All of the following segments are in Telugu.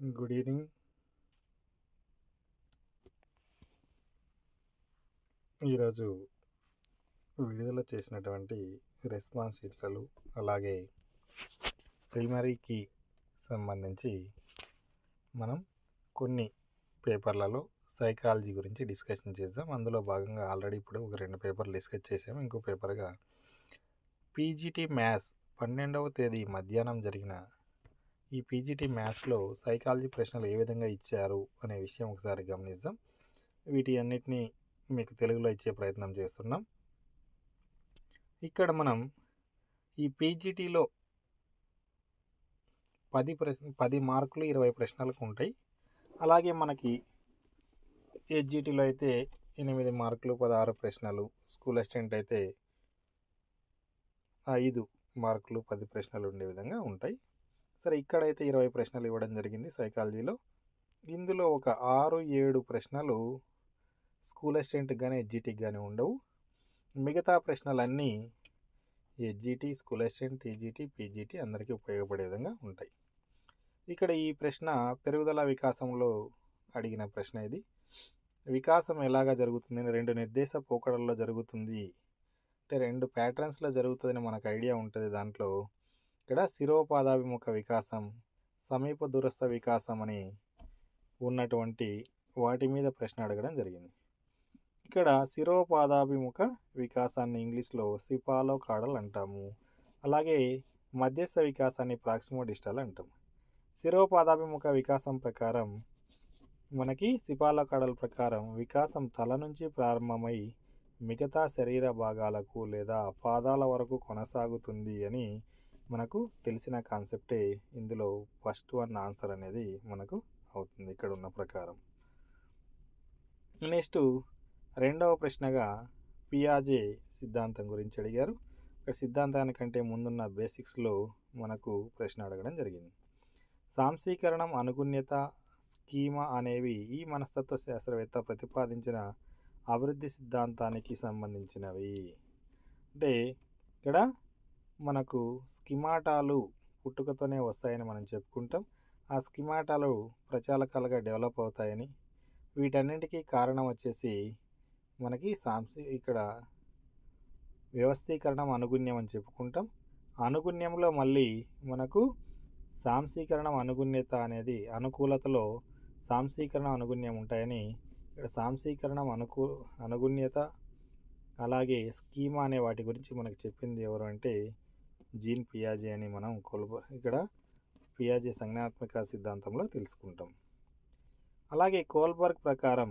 Good evening. ఈరోజు విడుదల చేసినటువంటి రెస్పాన్స్ షీట్లలో అలాగే ప్రైమరీకి సంబంధించి మనం కొన్ని పేపర్లలో సైకాలజీ గురించి డిస్కషన్ చేద్దాం. అందులో భాగంగా ఆల్రెడీ ఇప్పుడు ఒక 2 పేపర్లు డిస్కస్ చేసాము. ఇంకో పేపర్గా పీజీటీ మ్యాథ్స్ 12వ తేదీ మధ్యాహ్నం జరిగిన ఈ పీజీటీ మ్యాథ్స్లో సైకాలజీ ప్రశ్నలు ఏ విధంగా ఇచ్చారు అనే విషయం ఒకసారి గమనిద్దాం. వీటి అన్నిటినీ మీకు తెలుగులో ఇచ్చే ప్రయత్నం చేస్తున్నాం. ఇక్కడ మనం ఈ పీజీటీలో 10 మార్కులు 20 ప్రశ్నలకు ఉంటాయి. అలాగే మనకి హెచ్జిటీలో అయితే 8 మార్కులు 16 ప్రశ్నలు, స్కూల్ అసిస్టెంట్ అయితే 5 మార్కులు 10 ప్రశ్నలు ఉండే విధంగా ఉంటాయి. సరే, ఇక్కడైతే 20 ప్రశ్నలు ఇవ్వడం జరిగింది సైకాలజీలో. ఇందులో ఒక 6-7 ప్రశ్నలు స్కూల్ అసిస్టెంట్కి కానీ హెచ్జిటీకి కానీ ఉండవు. మిగతా ప్రశ్నలన్నీ హెచ్జిటీ, స్కూల్ అసిస్టెంట్, టీజీటీ, పీజీటీ అందరికీ ఉపయోగపడే విధంగా ఉంటాయి. ఇక్కడ ఈ ప్రశ్న పెరుగుదల వికాసంలో అడిగిన ప్రశ్న. ఇది వికాసం ఎలాగా జరుగుతుందని 2 నిర్దేశ పోకడల్లో జరుగుతుంది అంటే 2 ప్యాటర్న్స్లో జరుగుతుందని మనకు ఐడియా ఉంటుంది. దాంట్లో ఇక్కడ శిరోపాదాభిముఖ వికాసం, సమీప దూరస్థ వికాసం అని ఉన్నటువంటి వాటి మీద ప్రశ్న అడగడం జరిగింది. ఇక్కడ శిరోపాదాభిముఖ వికాసాన్ని ఇంగ్లీష్లో సిఫాలోకాడల్ అంటాము. అలాగే మధ్యస్థ వికాసాన్ని ప్రాక్సిమో డిస్టల్ అంటాము. శిరోపాదాభిముఖ వికాసం ప్రకారం మనకి సిఫాలోకాడల్ ప్రకారం వికాసం తల నుంచి ప్రారంభమై మిగతా శరీర భాగాలకు లేదా పాదాల వరకు కొనసాగుతుంది అని మనకు తెలిసిన కాన్సెప్టే. ఇందులో ఫస్ట్ వన్ ఆన్సర్ అనేది మనకు అవుతుంది ఇక్కడ ఉన్న ప్రకారం. నెక్స్ట్ రెండవ ప్రశ్నగా పియాజే సిద్ధాంతం గురించి అడిగారు. ఇక్కడ సిద్ధాంతానికంటే ముందున్న బేసిక్స్లో మనకు ప్రశ్న అడగడం జరిగింది. సాంశీకరణం, అనుగుణ్యత, స్కీమా అనేవి ఈ మనస్తత్వ శాస్త్రవేత్త ప్రతిపాదించిన అభివృద్ధి సిద్ధాంతానికి సంబంధించినవి. అంటే ఇక్కడ మనకు స్కిమాటాలు పుట్టుకతోనే వస్తాయని మనం చెప్పుకుంటాం. ఆ స్కిమాటాలు ప్రచాలకాలుగా డెవలప్ అవుతాయని, వీటన్నింటికీ కారణం వచ్చేసి మనకి ఇక్కడ వ్యవస్థీకరణం, అనుగుణ్యం అని చెప్పుకుంటాం. అనుగుణ్యంలో మళ్ళీ మనకు సాంశీకరణం, అనుగుణ్యత అనేది అనుకూలతలో సాంశీకరణం, అనుగుణ్యం ఉంటాయని, ఇక్కడ సాంశీకరణం, అనుగుణ్యత అలాగే స్కీమా అనే వాటి గురించి మనకు చెప్పింది ఎవరు అంటే జీన్ పియాజే అని మనం ఇక్కడ పియాజే సంజ్ఞానాత్మక సిద్ధాంతంలో తెలుసుకుంటాం. అలాగే కోల్బర్గ్ ప్రకారం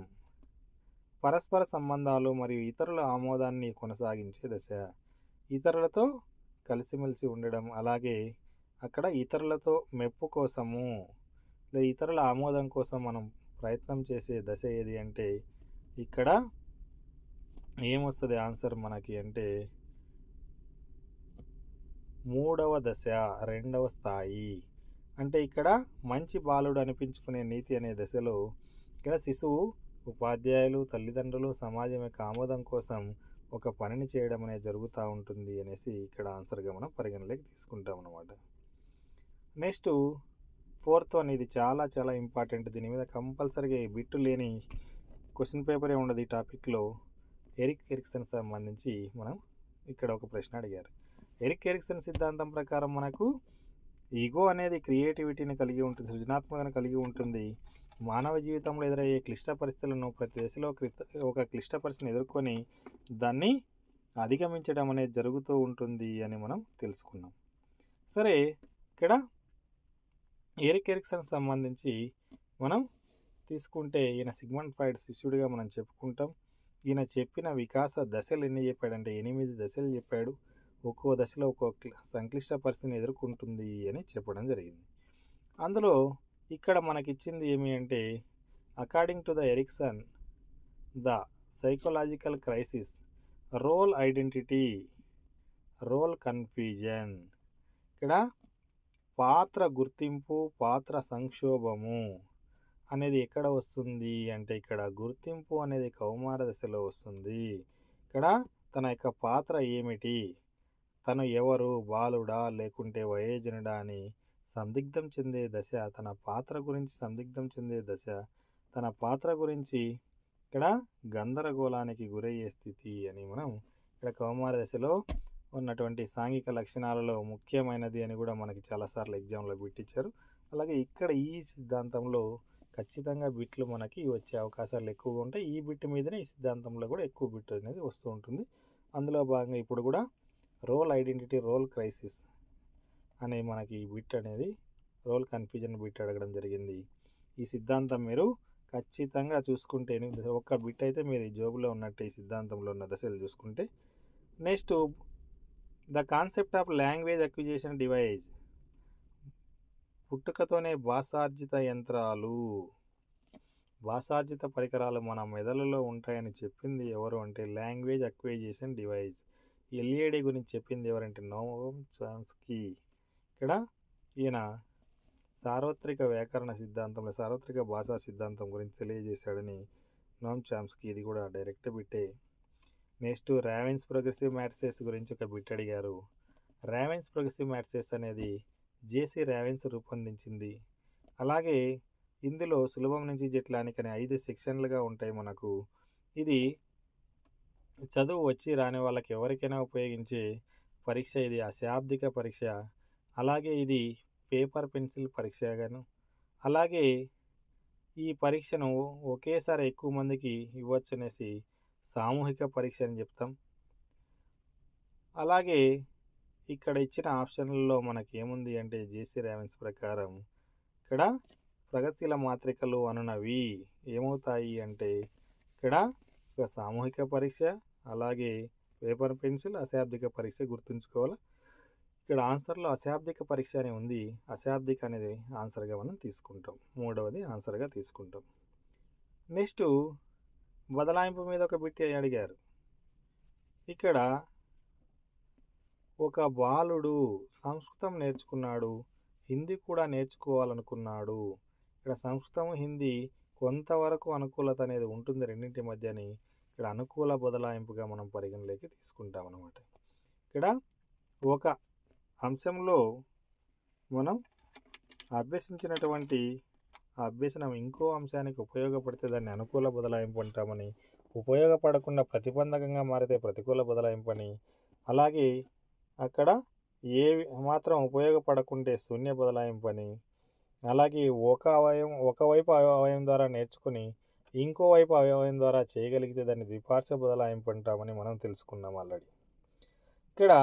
పరస్పర సంబంధాలు మరియు ఇతరుల ఆమోదాన్ని కొనసాగించే దశ. ఇతరులతో కలిసిమెలిసి ఉండడం, అలాగే అక్కడ ఇతరులతో మెప్పు కోసము లేదా ఇతరుల ఆమోదం కోసం మనం ప్రయత్నం చేసే దశ ఏది అంటే ఇక్కడ ఏమొస్తుంది ఆన్సర్ మనకి అంటే 3వ దశ, 2వ స్థాయి. అంటే ఇక్కడ మంచి బాలుడు అనిపించుకునే నీతి అనే దశలో ఇక్కడ శిశువు ఉపాధ్యాయులు, తల్లిదండ్రులు, సమాజం యొక్క ఆమోదం కోసం ఒక పనిని చేయడం అనేది జరుగుతూ ఉంటుంది అనేసి ఇక్కడ ఆన్సర్గా మనం పరిగణలోకి తీసుకుంటాం అన్నమాట. నెక్స్ట్ 4th వన్, ఇది చాలా చాలా ఇంపార్టెంట్. దీని మీద కంపల్సరీగా బిట్టు లేని క్వశ్చన్ పేపరే ఉండదు ఈ టాపిక్లో. ఎరిక్ ఎరిక్సన్ సంబంధించి మనం ఇక్కడ ఒక ప్రశ్న అడిగారు. ఎరిక్ ఎరిక్సన్ సిద్ధాంతం ప్రకారం మనకు ఈగో అనేది క్రియేటివిటీని కలిగి ఉంటుంది, సృజనాత్మకతను కలిగి ఉంటుంది. మానవ జీవితంలో ఎదురయ్యే క్లిష్ట పరిస్థితులను ప్రతి దశలో ఒక క్లిష్ట పరిస్థితిని ఎదుర్కొని దాన్ని అధిగమించడం అనేది జరుగుతూ ఉంటుంది అని మనం తెలుసుకున్నాం. సరే, ఇక్కడ ఎరిక్ ఎరిక్సన్ సంబంధించి మనం తీసుకుంటే ఈయన సిగ్మండ్ ఫ్రాయిడ్ శిష్యుడిగా మనం చెప్పుకుంటాం. ఈయన చెప్పిన వికాస దశలు ఎన్ని చెప్పాడంటే 8 దశలు చెప్పాడు. ఒక్కో దశలో ఒక్కొక్క సంక్లిష్ట పరిస్థితిని ఎదుర్కొంటుంది అని చెప్పడం జరిగింది. అందులో ఇక్కడ మనకిచ్చింది ఏమి అంటే according to the Erikson the psychological crisis, role identity, role confusion. ఇక్కడ పాత్ర గుర్తింపు, పాత్ర సంక్షోభము అనేది ఎక్కడ వస్తుంది అంటే ఇక్కడ గుర్తింపు అనేది కౌమార దశలో వస్తుంది. ఇక్కడ తన యొక్క పాత్ర ఏమిటి, తను ఎవరు, బాలుడా లేకుంటే వయోజనుడా అని సందిగ్ధం చెందే దశ, తన పాత్ర గురించి సందిగ్ధం చెందే దశ, తన పాత్ర గురించి ఇక్కడ గందరగోళానికి గురయ్యే స్థితి అని మనం ఇక్కడ కౌమార దశలో ఉన్నటువంటి సాంఘిక లక్షణాలలో ముఖ్యమైనది అని కూడా మనకి చాలాసార్లు ఎగ్జామ్లో బిట్టిచ్చారు. అలాగే ఇక్కడ ఈ సిద్ధాంతంలో ఖచ్చితంగా బిట్లు మనకి వచ్చే అవకాశాలు ఎక్కువగా ఉంటాయి. ఈ బిట్ మీదనే ఈ సిద్ధాంతంలో కూడా ఎక్కువ బిట్ అనేది వస్తూ ఉంటుంది. అందులో భాగంగా ఇప్పుడు కూడా రోల్ ఐడెంటిటీ, రోల్ క్రైసిస్ అనే మనకి ఈ బిట్ అనేది రోల్ కన్ఫ్యూజన్ బిట్ అడగడం జరిగింది. ఈ సిద్ధాంతం మీరు ఖచ్చితంగా చూసుకుంటే ఒక్క బిట్ అయితే మీరు ఈ జోబులో ఉన్నట్టు ఈ సిద్ధాంతంలో ఉన్న దశలు చూసుకుంటే. Next, the concept of language acquisition device, పుట్టుకతోనే భాషార్జిత యంత్రాలు, భాషార్జిత పరికరాలు మన మెదడులో ఉంటాయని చెప్పింది ఎవరు అంటే లాంగ్వేజ్ అక్విజిషన్ డివైస్. ఎల్ఏడి గురించి చెప్పింది ఎవరంటే నోమ్ చామ్స్కీ. ఇక్కడ ఈయన సార్వత్రిక వ్యాకరణ సిద్ధాంతంలో సార్వత్రిక భాషా సిద్ధాంతం గురించి తెలియజేశాడని నోమ్ చామ్స్కీ. ఇది కూడా డైరెక్ట్ బిట్టే. నెక్స్ట్, రావెన్స్ ప్రోగ్రెసివ్ మ్యాట్రిసెస్ గురించి ఒక బిట్ అడిగారు. రావెన్స్ ప్రోగ్రెసివ్ మ్యాట్రిసెస్ అనేది జేసీ రావెన్స్ రూపొందించింది. అలాగే ఇందులో సులభం నుంచి జట్లానికి అనే 5 సెక్షన్లుగా ఉంటాయి మనకు. ఇది చదువు వచ్చి రాని వాళ్ళకి ఎవరికైనా ఉపయోగించే పరీక్ష. ఇది అశాబ్దిక పరీక్ష. అలాగే ఇది పేపర్ పెన్సిల్ పరీక్షగాను. అలాగే ఈ పరీక్షను ఒకేసారి ఎక్కువ మందికి ఇవ్వచ్చు అనేసి సామూహిక పరీక్ష అని చెప్తాం. అలాగే ఇక్కడ ఇచ్చిన ఆప్షన్లలో మనకి ఏముంది అంటే జేసీ రావెన్స్ ప్రకారం ఇక్కడ ప్రగతిశీల మాత్రికలు అనునవి ఏమవుతాయి అంటే ఇక్కడ ఒక సామూహిక పరీక్ష, అలాగే పేపర్ పెన్సిల్, అశాబ్దిక పరీక్ష గుర్తుంచుకోవాలి. ఇక్కడ ఆన్సర్లో అశాబ్దిక పరీక్ష అని ఉంది. అశాబ్దిక అనేది ఆన్సర్గా మనం తీసుకుంటాం, మూడవది ఆన్సర్గా తీసుకుంటాం. నెక్స్ట్, బదలాయింపు మీద ఒక బిట్ అడిగారు. ఇక్కడ ఒక బాలుడు సంస్కృతం నేర్చుకున్నాడు, హిందీ కూడా నేర్చుకోవాలనుకున్నాడు. ఇక్కడ సంస్కృతం, హిందీ కొంతవరకు అనుకూలత అనేది ఉంటుంది రెండింటి మధ్యని. ఇక్కడ అనుకూల బదలాయింపుగా మనం పరిగణలోకి తీసుకుంటాం అన్నమాట. ఇక్కడ ఒక అంశంలో మనం అభ్యసించినటువంటి అభ్యసనం ఇంకో అంశానికి ఉపయోగపడితే దాన్ని అనుకూల బదలాయింపు అంటామని, ఉపయోగపడకుండా ప్రతిబంధకంగా మారితే ప్రతికూల బదలాయింపు అని, అలాగే అక్కడ ఏ మాత్రం ఉపయోగపడకుంటే శూన్య బదలాయింపు అని, అలాగే ఒకవైపు అవయవం ద్వారా నేర్చుకుని ఇంకోవైపు అవయవం ద్వారా చేయగలిగితే దాన్ని ద్విపార్శ్వ బదలాయింపు అంటామని మనం తెలుసుకున్నాం ఆల్రెడీ. ఇక్కడ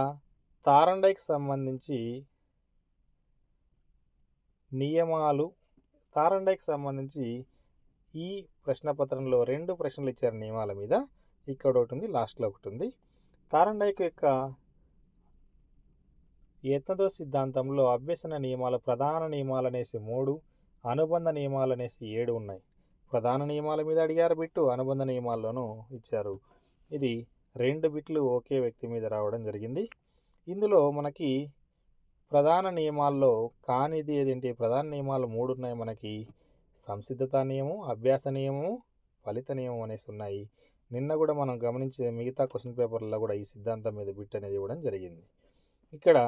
తారండైకి సంబంధించి నియమాలు, తారండైకి సంబంధించి ఈ ప్రశ్నపత్రంలో 2 ప్రశ్నలు ఇచ్చారు నియమాల మీద. ఇక్కడ ఒకటి ఉంది, లాస్ట్లో ఒకటి ఉంది. తారండైక్ యొక్క యత్నదో సిద్ధాంతంలో అభ్యసన నియమాలు, ప్రధాన నియమాలు అనేసి 3, అనుబంధ నియమాలు అనేసి 7 ఉన్నాయి. ప్రధాన నియమాల మీద అడిగారు బిట్టు, అనుబంధ నియమాల్లోనూ ఇచ్చారు. ఇది 2 బిట్లు ఒకే వ్యక్తి మీద రావడం జరిగింది. ఇందులో మనకి ప్రధాన నియమాల్లో కానిది ఏదేంటి, ప్రధాన నియమాలు 3 ఉన్నాయి మనకి. సంసిద్ధత నియమం, అభ్యాస నియమము, ఫలిత నియమం అనేసి ఉన్నాయి. నిన్న కూడా మనం గమనించే మిగతా క్వశ్చన్ పేపర్లలో కూడా ఈ సిద్ధాంతం మీద బిట్ అనేది ఇవ్వడం జరిగింది. ఇక్కడ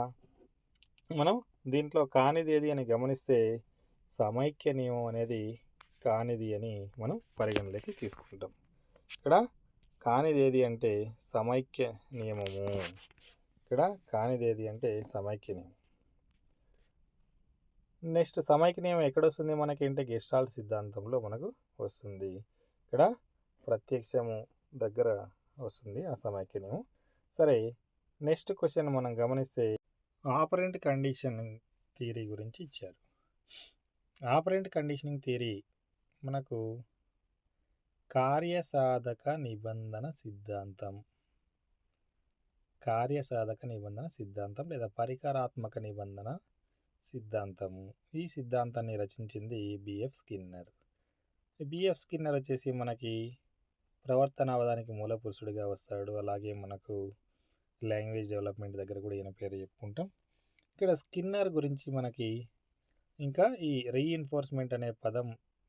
మనం దీంట్లో కానిది ఏది అని గమనిస్తే సమైక్య నియమం అనేది కానిది అని మనం పరిగణలోకి తీసుకుంటాం. ఇక్కడ కానిది ఏది అంటే సమైక్య నియమము. ఇక్కడ కానిది ఏది అంటే సమైక్య నియమం. నెక్స్ట్, సమైక్య నియమం ఎక్కడొస్తుంది మనకి అంటే గెస్టాల్ట్ సిద్ధాంతంలో మనకు వస్తుంది. ఇక్కడ ప్రత్యక్షము దగ్గర వస్తుంది ఆ సమైక్య నియమం. సరే, నెక్స్ట్ క్వశ్చన్ మనం గమనిస్తే ఆపరెంట్ కండిషనింగ్ థియరీ గురించి ఇచ్చారు. ఆపరెంట్ కండిషనింగ్ థియరీ మనకు కార్యసాధక నిబంధన సిద్ధాంతం, కార్యసాధక నిబంధన సిద్ధాంతం లేదా పరికరాత్మక నిబంధన సిద్ధాంతము. ఈ సిద్ధాంతాన్ని రచించింది బిఎఫ్ స్కిన్నర్. బిఎఫ్ స్కిన్నర్ వచ్చేసి మనకి ప్రవర్తనావాదానికి మూల పురుషుడిగా వస్తాడు. అలాగే మనకు లాంగ్వేజ్ డెవలప్మెంట్ దగ్గర కూడా ఈయన పేరు చెప్పుకుంటాం. ఇక్కడ స్కిన్నర్ గురించి మనకి ఇంకా ఈ రీఇన్ఫోర్స్మెంట్ అనే పదం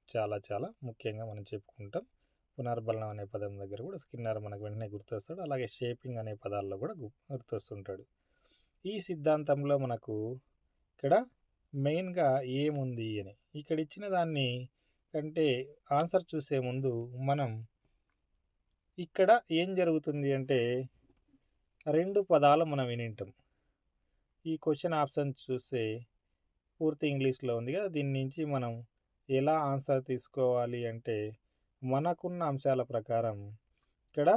చాలా చాలా ముఖ్యంగా మనం చెప్పుకుంటాం. పునర్బలనం అనే పదం దగ్గర కూడా స్కిన్నర్ మనకు వెంటనే గుర్తొస్తాడు. అలాగే షేపింగ్ అనే పదాల్లో కూడా గుర్తొస్తుంటాడు. ఈ సిద్ధాంతంలో మనకు ఇక్కడ మెయిన్‌గా ఏముంది అని. ఇక్కడ ఇచ్చిన దాన్ని కంటే ఆన్సర్ చూసే ముందు మనం ఇక్కడ ఏం జరుగుతుంది అంటే 2 పదాలు మనం వినింటాం. ఈ క్వెషన్ ఆప్షన్ చూస్తే పూర్తి ఇంగ్లీష్‌లో ఉంది కదా! దీని నుంచి మనం ఎలా ఆన్సర్ తీసుకోవాలి అంటే మనకున్న అంశాల ప్రకారం ఇక్కడ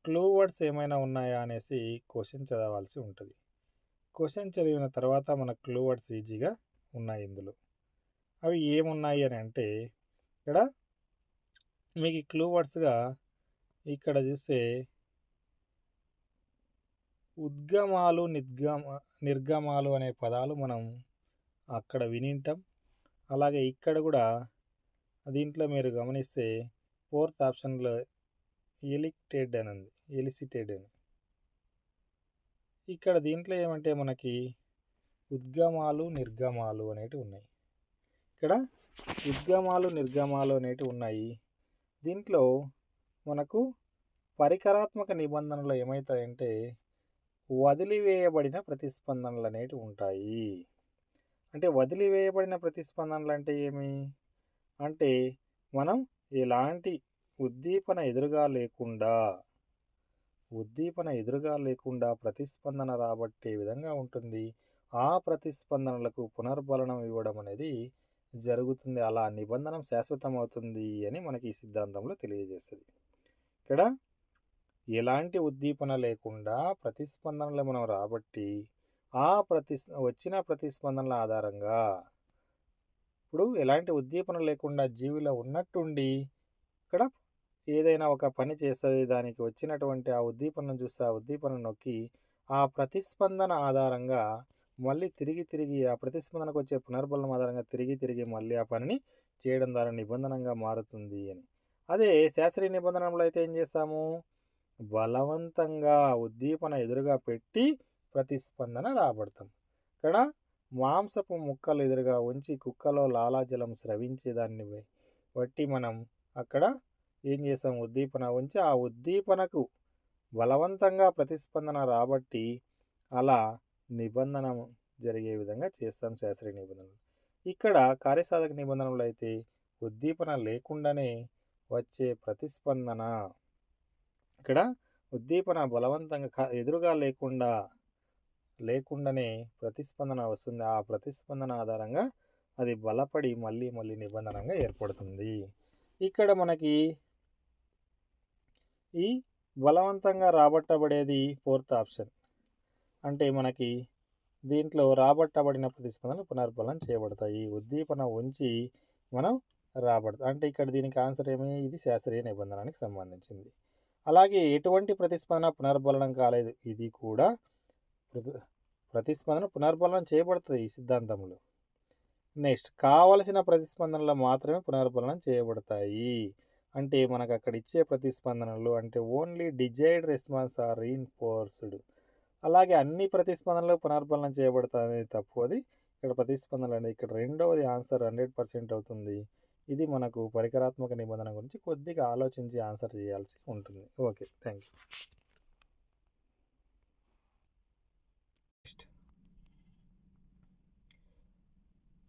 క్లూ వర్డ్స్ ఏమైనా ఉన్నాయా అనేసి క్వెషన్ చదవాల్సి ఉంటది. క్వెషన్ చదివిన తర్వాత మనకు క్లూ వర్డ్స్ ఈజీగా ఉన్నాయి ఇందులో. అవి ఏమున్నాయి అని అంటే ఇక్కడ మీకు ఈ క్లూ వర్డ్స్‌గా ఇక్కడ చూస్తే ఉద్గమాలు, నిర్గమాలు అనే పదాలు మనం అక్కడ వినింటాం. అలాగే ఇక్కడ కూడా దీంట్లో మీరు గమనిస్తే ఫోర్త్ ఆప్షన్‌లో ఎలిక్టెడ్ అని ఉంది. ఎలిసిటెడ్ అని. ఇక్కడ దీంట్లో ఏమంటే మనకి ఉద్గమాలు, నిర్గమాలు అనేటివి ఉన్నాయి. ఇక్కడ ఉద్గమాలు, నిర్గమాలు అనేటివి ఉన్నాయి. దీంట్లో మనకు పరికరాత్మక నిబంధనలు ఏమవుతాయంటే వదిలివేయబడిన ప్రతిస్పందనలు అనేటివి ఉంటాయి. అంటే వదిలివేయబడిన ప్రతిస్పందనలు అంటే ఏమి అంటే మనం ఎలాంటి ఉద్దీపన ఎదురుగా లేకుండా ప్రతిస్పందన రాబట్టే విధంగా ఉంటుంది. ఆ ప్రతిస్పందనలకు పునర్బలనం ఇవ్వడం అనేది జరుగుతుంది. అలా నిబంధనం శాశ్వతం అవుతుంది అని మనకి ఈ సిద్ధాంతంలో తెలియజేస్తుంది. ఇక్కడ ఎలాంటి ఉద్దీపన లేకుండా ప్రతిస్పందనలు మనం రాబట్టి ఆ వచ్చిన ప్రతిస్పందనల ఆధారంగా ఇప్పుడు ఎలాంటి ఉద్దీపన లేకుండా జీవిలో ఉన్నట్టుండి ఇక్కడ ఏదైనా ఒక పని చేస్తుంది, దానికి వచ్చినటువంటి ఆ ఉద్దీపనను చూస్తే ఆ ఉద్దీపన నొక్కి ఆ ప్రతిస్పందన ఆధారంగా మళ్ళీ తిరిగి ఆ ప్రతిస్పందనకు వచ్చే పునర్బలం ఆధారంగా తిరిగి మళ్ళీ ఆ పనిని చేయడం ద్వారా నిబంధనంగా మారుతుంది అని. అదే శాస్త్రీయ నిబంధనలో అయితే ఏం చేస్తాము, బలవంతంగా ఉద్దీపన ఎదురుగా పెట్టి ప్రతిస్పందన రాబడతాం. ఇక్కడ మాంసపు ముక్కలు ఎదురుగా ఉంచి కుక్కలో లాలాజలం స్రవించేదాన్ని బట్టి మనం అక్కడ ఏం చేస్తాం, ఉద్దీపన ఉంచి ఆ ఉద్దీపనకు బలవంతంగా ప్రతిస్పందన రాబట్టి అలా నిబంధన జరిగే విధంగా చేస్తాం శాస్త్రీయ నిబంధనలు. ఇక్కడ కార్యసాధక నిబంధనలు అయితే ఉద్దీపన లేకుండానే వచ్చే ప్రతిస్పందన, ఇక్కడ ఉద్దీపన బలవంతంగా ఎదురుగా లేకుండానే ప్రతిస్పందన వస్తుంది. ఆ ప్రతిస్పందన ఆధారంగా అది బలపడి మళ్ళీ నిబంధనంగా ఏర్పడుతుంది. ఇక్కడ మనకి ఈ బలవంతంగా రాబట్టబడేది ఫోర్త్ ఆప్షన్. అంటే మనకి దీంట్లో రాబట్టబడిన ప్రతిస్పందనలు పునర్బలం చేయబడతాయి. ఉద్దీపన ఉంచి మనం రాబడతాం. అంటే ఇక్కడ దీనికి ఆన్సర్ ఏమి, ఇది శాస్త్రీయ నిబంధనకి సంబంధించింది. అలాగే ఎటువంటి ప్రతిస్పందన పునర్బలనం కాలేదు, ఇది కూడా ప్రతిస్పందన పునర్బలనం చేయబడుతుంది ఈ సిద్ధాంతంలో. నెక్స్ట్, కావలసిన ప్రతిస్పందనలు మాత్రమే పునర్బలనం చేయబడతాయి. అంటే మనకు అక్కడ ఇచ్చే ప్రతిస్పందనలు అంటే only desired response are reinforced. అలాగే అన్ని ప్రతిస్పందనలు పునర్బలనం చేయబడతాయి తప్పు, అది ఇక్కడ ప్రతిస్పందనలు అనేది ఇక్కడ రెండవది ఆన్సర్ 100% అవుతుంది. ఇది మనకు పరికరాత్మక నిబంధన గురించి కొద్దిగా ఆలోచించి ఆన్సర్ చేయాల్సి ఉంటుంది. Okay, thank you.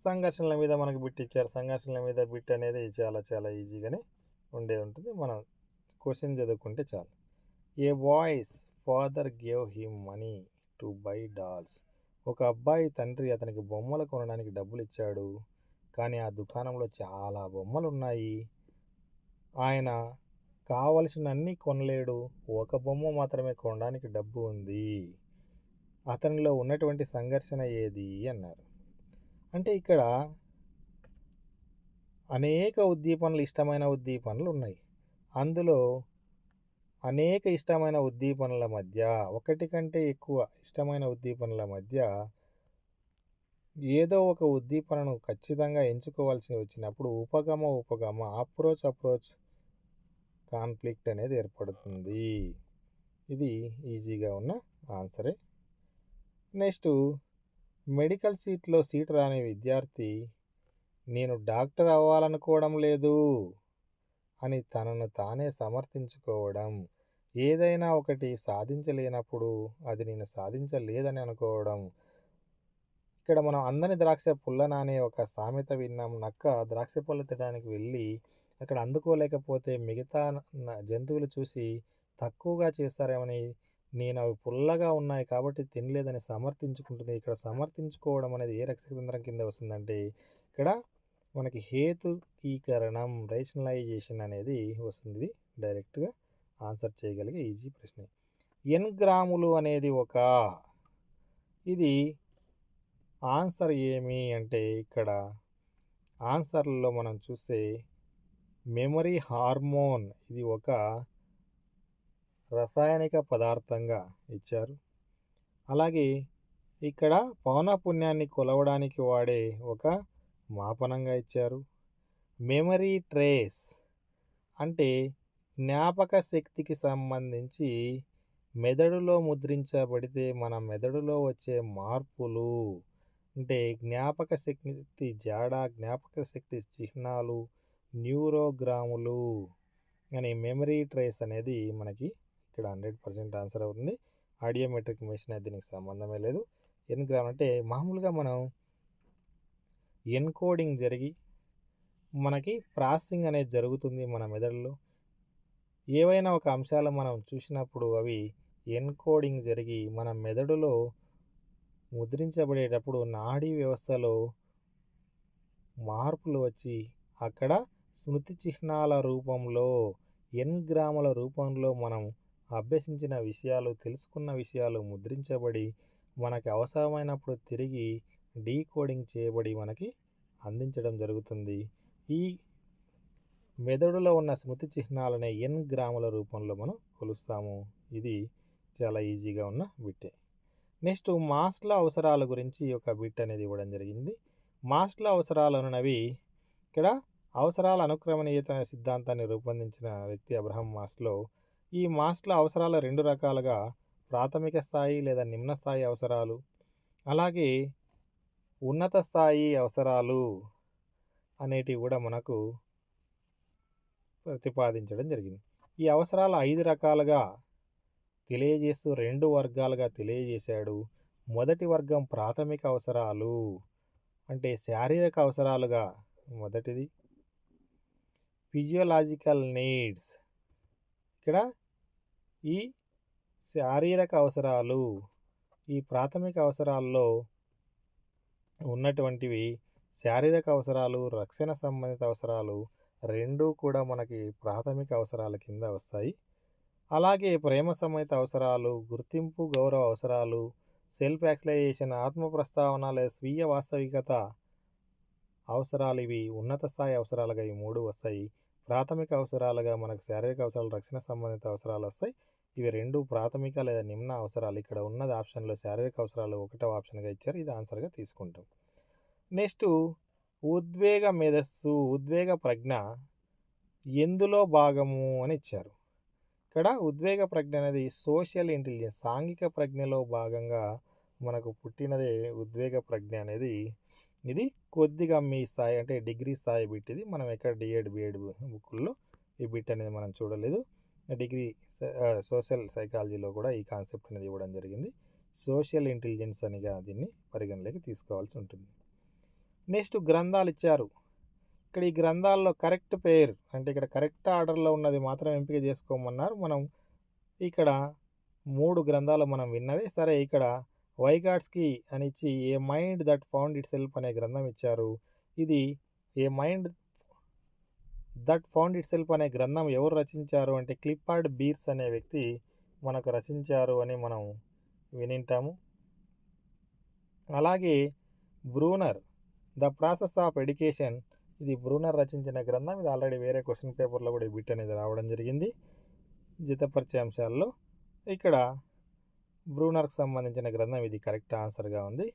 సంఘర్షణల మీద మనకు బిట్ ఇచ్చారు. సంఘర్షణల మీద బిట్ అనేది చాలా ఈజీగానే ఉంటుంది. మనం క్వశ్చన్ చదువుకుంటే చాలు. A boy's father gave him money to buy dolls. ఒక అబ్బాయి తండ్రి అతనికి బొమ్మలు కొనడానికి డబ్బులు ఇచ్చాడు. కానీ ఆ దుకాణంలో చాలా బొమ్మలు ఉన్నాయి. ఆయన కావలసినన్ని కొనలేడు. ఒక బొమ్మ మాత్రమే కొనడానికి డబ్బు ఉంది. అతనిలో ఉన్నటువంటి సంఘర్షణ ఏది అన్నారు. అంటే ఇక్కడ అనేక ఉద్దీపనలు, ఇష్టమైన ఉద్దీపనలు ఉన్నాయి. అందులో అనేక ఇష్టమైన ఉద్దీపనల మధ్య, ఒకటి కంటే ఎక్కువ ఇష్టమైన ఉద్దీపనల మధ్య ఏదో ఒక ఉద్దీపనను ఖచ్చితంగా ఎంచుకోవాల్సి వచ్చినప్పుడు ఉపగమ అప్రోచ్ కాన్ఫ్లిక్ట్ అనేది ఏర్పడుతుంది. ఇది ఈజీగా ఉన్న ఆన్సరే. నెక్స్ట్, మెడికల్ సీట్ రాని విద్యార్థి నేను డాక్టర్ అవ్వాలనుకోవడం లేదు అని తనను తానే సమర్థించుకోవడం. ఏదైనా ఒకటి సాధించలేనప్పుడు అది నేను సాధించలేదని అనుకోవడం. ఇక్కడ మనం అందని ద్రాక్ష పుల్లన అనే ఒక సామెత విన్నాం. నక్క ద్రాక్ష పళ్ళు తినడానికి వెళ్ళి అక్కడ అందుకోలేకపోతే మిగతా జంతువులు చూసి తక్కువగా చేస్తారేమని, నేను అవి పుల్లగా ఉన్నాయి కాబట్టి తినలేదని సమర్థించుకుంటుంది. ఇక్కడ సమర్థించుకోవడం అనేది ఏ రక్షతంత్రం కింద వస్తుందంటే, ఇక్కడ మనకి హేతుకీకరణం, రేషనలైజేషన్ అనేది వస్తుంది. ఇది డైరెక్ట్గా ఆన్సర్ చేయగలిగే ఈజీ ప్రశ్న. ఎన్ గ్రాములు అనేది ఇది ఆన్సర్ ఏమి అంటే, ఇక్కడ ఆన్సర్లో మనం చూస్తే మెమరీ హార్మోన్ ఇది ఒక రసాయనిక పదార్థంగా ఇచ్చారు. అలాగే ఇక్కడ పౌనఃపున్యాన్ని కొలవడానికి వాడే ఒక మాపనంగా ఇచ్చారు. మెమరీ ట్రేస్ అంటే జ్ఞాపక శక్తికి సంబంధించి మెదడులో ముద్రించబడితే మన మెదడులో వచ్చే మార్పులు అంటే జ్ఞాపక శక్తి జాడ, జ్ఞాపక శక్తి చిహ్నాలు, న్యూరోగ్రాములు అని మెమరీ ట్రేస్ అనేది మనకి ఇక్కడ 100% ఆన్సర్ అవుతుంది. ఆడియోమెట్రిక్ మెషిన్ అయితే దీనికి సంబంధమే లేదు. ఎన్గ్రామ్ అంటే మామూలుగా మనం ఎన్కోడింగ్ జరిగి మనకి ప్రాసెసింగ్ అనేది జరుగుతుంది మన మెదడులో. ఏవైనా ఒక అంశాలు మనం చూసినప్పుడు అవి ఎన్కోడింగ్ జరిగి మన మెదడులో ముద్రించబడేటప్పుడు నాడీ వ్యవస్థలో మార్పులు వచ్చి అక్కడ స్మృతి చిహ్నాల రూపంలో, ఎన్గ్రాముల రూపంలో మనం అభ్యసించిన విషయాలు, తెలుసుకున్న విషయాలు ముద్రించబడి మనకి అవసరమైనప్పుడు తిరిగి డీకోడింగ్ చేయబడి మనకి అందించడం జరుగుతుంది. ఈ మెదడులో ఉన్న స్మృతి చిహ్నాలనే ఎన్గ్రాముల రూపంలో మనం కొలుస్తాము. ఇది చాలా ఈజీగా ఉన్న బిట్టే. నెక్స్ట్ మాస్లో అవసరాల గురించి ఒక బిట్ అనేది ఇవ్వడం జరిగింది. మాస్లో అవసరాలు అన్నవి ఇక్కడ అవసరాల అనుక్రమణీయత సిద్ధాంతాన్ని రూపొందించిన వ్యక్తి అబ్రహం మాస్లో. ఈ మాస్లో అవసరాలు 2 రకాలుగా, ప్రాథమిక స్థాయి లేదా నిమ్న స్థాయి అవసరాలు, అలాగే ఉన్నత స్థాయి అవసరాలు అనేటివి కూడా మనకు ప్రతిపాదించడం జరిగింది. ఈ అవసరాలు 5 రకాలుగా తెలియజేస్తూ 2 వర్గాలుగా తెలియజేశాడు. మొదటి వర్గం ప్రాథమిక అవసరాలు అంటే శారీరక అవసరాలుగా మొదటిది. ఫిజియోలాజికల్ నీడ్స్ ఇక్కడ ఈ శారీరక అవసరాలు, ఈ ప్రాథమిక అవసరాల్లో ఉన్నటువంటివి శారీరక అవసరాలు, రక్షణ సంబంధిత అవసరాలు రెండూ కూడా మనకి ప్రాథమిక అవసరాల కింద వస్తాయి. అలాగే ప్రేమ సంబంధిత అవసరాలు, గుర్తింపు గౌరవ అవసరాలు, సెల్ఫ్ యాక్చువలైజేషన్, ఆత్మ ప్రస్తావన లేదా స్వీయ వాస్తవికత అవసరాలు ఇవి ఉన్నత స్థాయి అవసరాలుగా ఈ 3 వస్తాయి. ప్రాథమిక అవసరాలుగా మనకు శారీరక అవసరాలు, రక్షణ సంబంధిత అవసరాలు వస్తాయి. ఇవి 2 ప్రాథమిక లేదా నిమ్న అవసరాలు. ఇక్కడ ఉన్నది ఆప్షన్లో శారీరక అవసరాలు 1వ ఆప్షన్గా ఇచ్చారు. ఇది ఆన్సర్గా తీసుకుంటాం. నెక్స్ట్ ఉద్వేగ మేధస్సు, ఉద్వేగ ప్రజ్ఞ ఎందులో భాగము అని ఇచ్చారు. ఇక్కడ ఉద్వేగ ప్రజ్ఞ అనేది సోషల్ ఇంటెలిజెన్స్, సాంఘిక ప్రజ్ఞలో భాగంగా మనకు పుట్టినదే ఉద్వేగ ప్రజ్ఞ అనేది. ఇది కొద్దిగా మీ స్థాయి అంటే డిగ్రీ స్థాయి బిట్. ఇది మనం ఎక్కడ డిఎడ్ బిఎడ్ బుక్కుల్లో ఈ బిట్ అనేది మనం చూడలేదు. డిగ్రీ సోషల్ సైకాలజీలో కూడా ఈ కాన్సెప్ట్ అనేది ఇవ్వడం జరిగింది. సోషల్ ఇంటెలిజెన్స్ అనిగా దీన్ని పరిగణలోకి తీసుకోవాల్సి ఉంటుంది. నెక్స్ట్ గ్రంథాలు ఇచ్చారు. ఇక్కడ ఈ గ్రంథాల్లో కరెక్ట్ పేర్ అంటే ఇక్కడ కరెక్ట్ ఆర్డర్లో ఉన్నది మాత్రం ఎంపిక చేసుకోమన్నారు. మనం ఇక్కడ 3 గ్రంథాలు మనం విన్నవే. సరే, ఇక్కడ వైగాట్స్కీ అని ఇచ్చి a mind that found itself అనే గ్రంథం ఇచ్చారు. ఇది a mind that found itself అనే గ్రంథం ఎవరు రచించారు అంటే క్లిఫర్డ్ బీర్స్ అనే వ్యక్తి మనకు రచించారు అని మనం వినింటాము. అలాగే Bruner the process of education, ఇది బ్రూనర్ రచించిన గ్రంథం. ఇది ఆల్రెడీ వేరే క్వశ్చన్ పేపర్లో కూడా ఈ బిట్ అనేది రావడం జరిగింది జతపరిచే అంశాల్లో. ఇక్కడ బ్రూనర్కి సంబంధించిన గ్రంథం ఇది కరెక్ట్ ఆన్సర్గా ఉంది.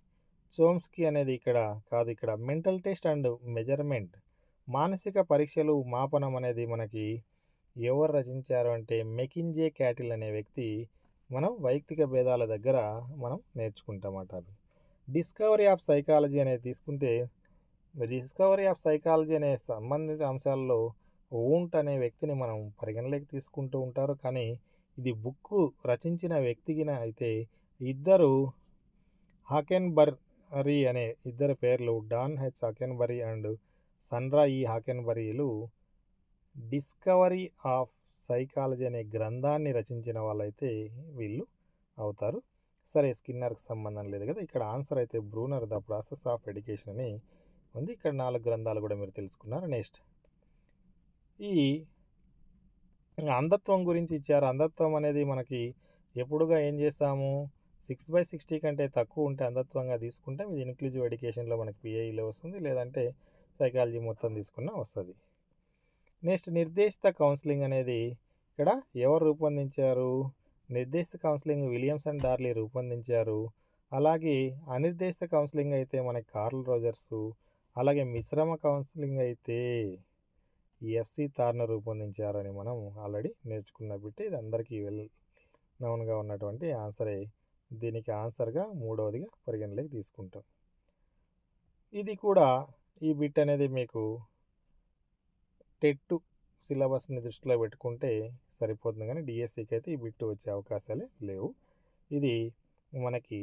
చోమ్స్కీ అనేది ఇక్కడ కాదు. ఇక్కడ మెంటల్ టెస్ట్ అండ్ మెజర్మెంట్, మానసిక పరీక్షలు మాపనం అనేది మనకి ఎవరు రచించారు అంటే మెకింజే క్యాటిల్ అనే వ్యక్తి. మనం వైయక్తిక భేదాల దగ్గర మనం నేర్చుకుంటామట. డిస్కవరీ ఆఫ్ సైకాలజీ అనేది తీసుకుంటే, డిస్కవరీ ఆఫ్ సైకాలజీ అనే సంబంధిత అంశాల్లో వూంట్ అనే వ్యక్తిని మనం పరిగణలోకి తీసుకుంటూ ఉంటారు. కానీ ఇది బుక్ రచించిన వ్యక్తికిన అయితే ఇద్దరు హకెన్బరీ అనే ఇద్దరి పేర్లు డాన్ హెచ్ హకెన్బరీ అండ్ సన్రా ఈ హకెన్బరీలు డిస్కవరీ ఆఫ్ సైకాలజీ అనే గ్రంథాన్ని రచించిన వాళ్ళైతే వీళ్ళు అవుతారు. సరే, స్కిన్నర్కి సంబంధం లేదు కదా. ఇక్కడ ఆన్సర్ అయితే Bruner the process of education అని ఉంది. ఇక్కడ 4 గ్రంథాలు కూడా మీరు తెలుసుకున్నారు. నెక్స్ట్, ఈ అంధత్వం గురించి ఇచ్చారు. అంధత్వం అనేది మనకి ఎప్పుడుగా ఏం చేస్తాము, 6/60 కంటే తక్కువ ఉంటే అంధత్వంగా తీసుకుంటే ఇది ఇన్క్లూజివ్ ఎడ్యుకేషన్లో మనకి పిఐఈలో వస్తుంది, లేదంటే సైకాలజీ మొత్తం తీసుకున్నా వస్తుంది. నెక్స్ట్, నిర్దేశిత కౌన్సిలింగ్ అనేది ఇక్కడ ఎవరు రూపొందించారు? నిర్దేశిత కౌన్సిలింగ్ విలియమ్స్ అండ్ డార్లీ రూపొందించారు. అలాగే అనిర్దేశిత కౌన్సిలింగ్ అయితే మనకి కార్ల్ రోజర్సు, అలాగే మిశ్రమ కౌన్సిలింగ్ అయితే ఎఫ్సి తార్నర్ రూపొందించారని మనం ఆల్రెడీ నేర్చుకున్న బిట్. ఇది అందరికీ వెల్ నౌన్గా ఉన్నటువంటి ఆన్సరే. దీనికి ఆన్సర్గా 3వదిగా పరిగణలోకి తీసుకుంటాం. ఇది కూడా ఈ బిట్ అనేది మీకు టెట్ సిలబస్ని దృష్టిలో పెట్టుకుంటే సరిపోతుంది, కానీ డిఎస్సికి అయితే ఈ బిట్ వచ్చే అవకాశాలే లేవు. ఇది మనకి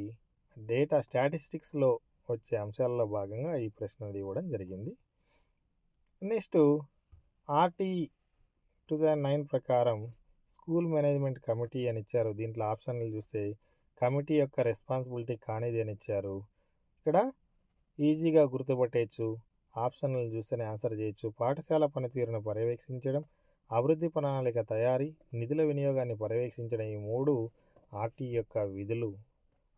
డేటా స్టాటిస్టిక్స్లో వచ్చే అంశాలలో భాగంగా ఈ ప్రశ్న ఇవ్వడం జరిగింది. నెక్స్ట్, ఆర్టీఈ 2009 ప్రకారం స్కూల్ మేనేజ్మెంట్ కమిటీ అని ఇచ్చారు. దీంట్లో ఆప్షన్లు చూస్తే కమిటీ యొక్క రెస్పాన్సిబిలిటీ కానిది అని ఇచ్చారు. ఇక్కడ ఈజీగా గుర్తుపట్టేయచ్చు, ఆప్షన్లను చూస్తేనే ఆన్సర్ చేయొచ్చు. పాఠశాల పనితీరును పర్యవేక్షించడం, అభివృద్ధి ప్రణాళిక తయారీ, నిధుల వినియోగాన్ని పర్యవేక్షించడం, ఈ 3 ఆర్టీఈ యొక్క విధులు.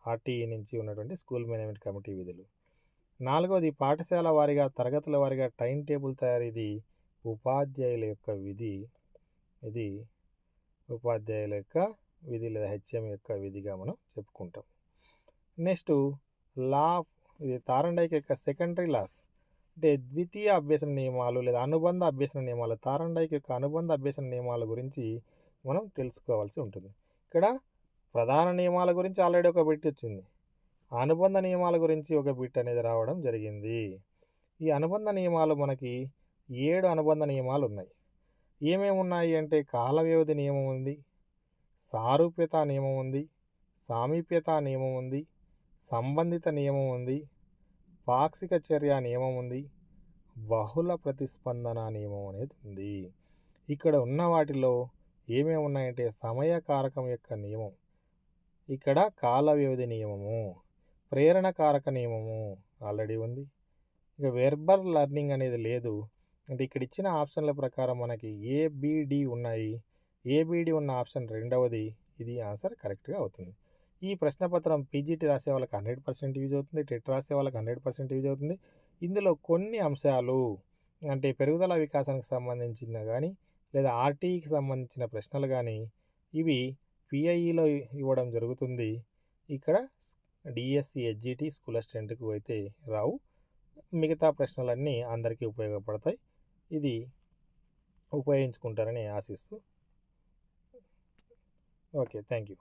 ఆర్టీఈ నుంచి ఉన్నటువంటి స్కూల్ మేనేజ్మెంట్ కమిటీ విధులు. 4వది, పాఠశాల వారీగా తరగతుల వారీగా టైం టేబుల్ తయారీ. ఇది ఉపాధ్యాయుల యొక్క విధి. ఇది ఉపాధ్యాయుల యొక్క విధి లేదా హెచ్ఎం యొక్క విధిగా మనం చెప్పుకుంటాం. నెక్స్ట్, లా, ఇది తారండైక్ యొక్క సెకండరీ లాస్ అంటే ద్వితీయ అభ్యసన నియమాలు లేదా అనుబంధ అభ్యసన నియమాలు. తారండైక్ యొక్క అనుబంధ అభ్యసన నియమాల గురించి మనం తెలుసుకోవాల్సి ఉంటుంది. ఇక్కడ ప్రధాన నియమాల గురించి ఆల్రెడీ ఒక బిట్ వచ్చింది, అనుబంధ నియమాల గురించి ఒక బిట్ అనేది రావడం జరిగింది. ఈ అనుబంధ నియమాలు మనకి 7 అనుబంధ నియమాలు ఉన్నాయి. ఏమేమి ఉన్నాయి అంటే కాల వ్యవధి నియమం ఉంది, సారూప్యత నియమం ఉంది, సామీప్యత నియమం ఉంది, సంబంధిత నియమం ఉంది, పాక్షిక చర్య నియమం ఉంది, బహుళ ప్రతిస్పందన నియమం అనేది ఉంది. ఇక్కడ ఉన్న వాటిలో ఏమేమి ఉన్నాయంటే సమయ కారకం యొక్క నియమం, ఇక్కడ కాల వ్యవధి నియమము, ప్రేరణ కారక నియమము ఆల్రెడీ ఉంది. ఇక వెర్బల్ లెర్నింగ్ అనేది లేదు. అంటే ఇక్కడ ఇచ్చిన ఆప్షన్ల ప్రకారం మనకి ఏబిడి ఉన్నాయి. ఏబిడి ఉన్న ఆప్షన్ 2వది, ఇది ఆన్సర్ కరెక్ట్గా అవుతుంది. ఈ ప్రశ్నపత్రం పీజీటీ రాసే వాళ్ళకి 100% యూజ్ అవుతుంది, టెట్ రాసే వాళ్ళకి 100% యూజ్ అవుతుంది. ఇందులో కొన్ని అంశాలు అంటే పెరుగుదల వికాసానికి సంబంధించిన కానీ లేదా ఆర్టీఈకి సంబంధించిన ప్రశ్నలు కానీ ఇవి పిఐఈలో ఇవ్వడం జరుగుతుంది. ఇక్కడ డిఎస్సి హెచ్జిటి స్కూల్ అసిస్టెంట్కు అయితే రావు. మిగతా ప్రశ్నలన్నీ అందరికీ ఉపయోగపడతాయి. ఇది ఉపయోగించుకుంటారని ఆశిస్తూ ఓకే, థ్యాంక్ యూ.